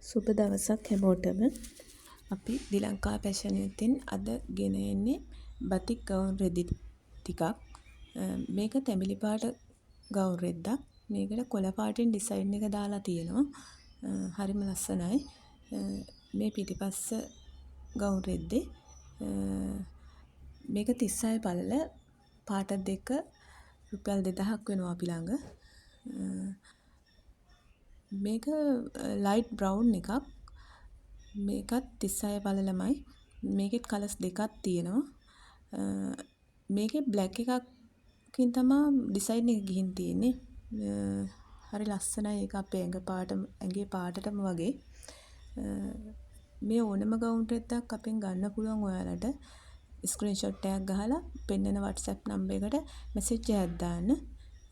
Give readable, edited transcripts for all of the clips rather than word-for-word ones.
සුබ දවසක් හැමෝටම. අපි දිලංකා පැෂන් එකෙන් අද ගෙන එන්නේ බතික් ගවුම් රෙදි ටිකක්. මේක තැඹිලි පාට ගවුම් රෙද්දක්. මේකට කොළ පාටින් ඩිසයින් එක දාලා තියෙනවා. හරිම ලස්සනයි. මේ පිටිපස්ස ගවුම් රෙද්දේ මේක 36 පළල පාට දෙක රුපියල් 2000ක් වෙනවා අපි ළඟ. මේක ලයිට් බ්‍රවුන් එකක්. මේකත් 36 පළලමයි. මේකෙත් කලර්ස් දෙකක් තියෙනවා. මේකේ බ්ලැක් එකකින් තමා ඩිසයින් එක ගිහින් තියෙන්නේ. හරි ලස්සනයි. ඒක අපේ ඇඟේ පාටටම වගේ. මේ ඕනම ගවුම් රෙද්දක් අපෙන් ගන්න පුළුවන් ඔයාලට. ස්ක්‍රීන්ෂොට් එකක් ගහලා පෙන්නන WhatsApp නම්බර් එකට මැසේජ් එකක් දාන්න.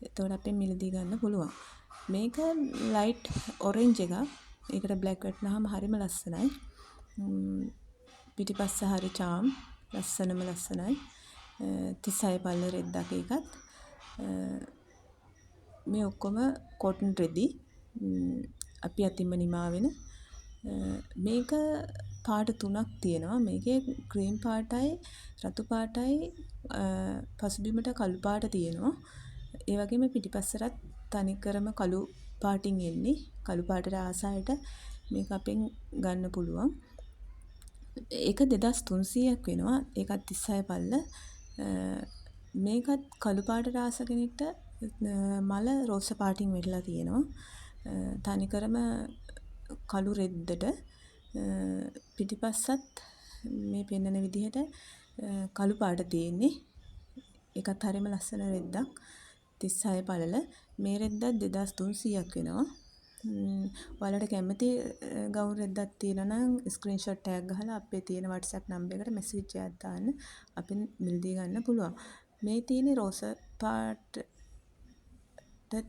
එතකොට අපෙන් මිලදී ගන්න පුළුවන්. මේක ලයිට් ඔරෙන්ජ් එකක්. ඒකට බ්ලැක් වැටුනහම හරිම ලස්සනයි. පිටිපස්ස හරි චාම්. ලස්සනම ලස්සනයි. 36 පළල රෙද්දක් ඒකත්. මේ ඔක්කොම කොටන් රෙදි. අපි අතින්ම නිමා වෙන. මේක පාට තුනක් තියෙනවා. මේකේ ක්‍රීම් පාටයි, රතු පාටයි, පසුබිමට කළු පාට තියෙනවා. ඒ වගේම පිටිපස්සටත් තනිකරම කළු පාටින් එන්නේ. කළු පාටට ආස අයට මේක අපෙන් ගන්න පුළුවන්. ඒක 2300ක් වෙනවා. ඒකත් 36 පළල. මේකත් කළු පාටට ආස කෙනෙක්ට මල රෝස පාටින් වෙරලා තියෙනවා. තනිකරම කළු රෙද්දට පිටිපස්සත් මේ පෙන්නන විදිහට කළු පාට තියෙන්නේ. ඒකත් හරිම ලස්සන රෙද්දක්. 36 පළල. මේ රෙද්දත් 2300ක් වෙනවා. ඔයාලට කැමති ගවුම් රෙද්දක් තියෙනවා නම් ස්ක්‍රීන්ෂොට් එකක් ගහලා අපේ තියෙන WhatsApp නම්බර් එකට මැසේජ් එකක් දාන්න. අපෙන් මිලදී ගන්න පුළුවන්. මේ තියෙන්නේ රෝස පාට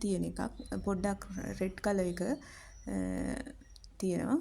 තියෙන එකක්. පොඩ්ඩක් රෙඩ් කලර් එක තියෙනවා.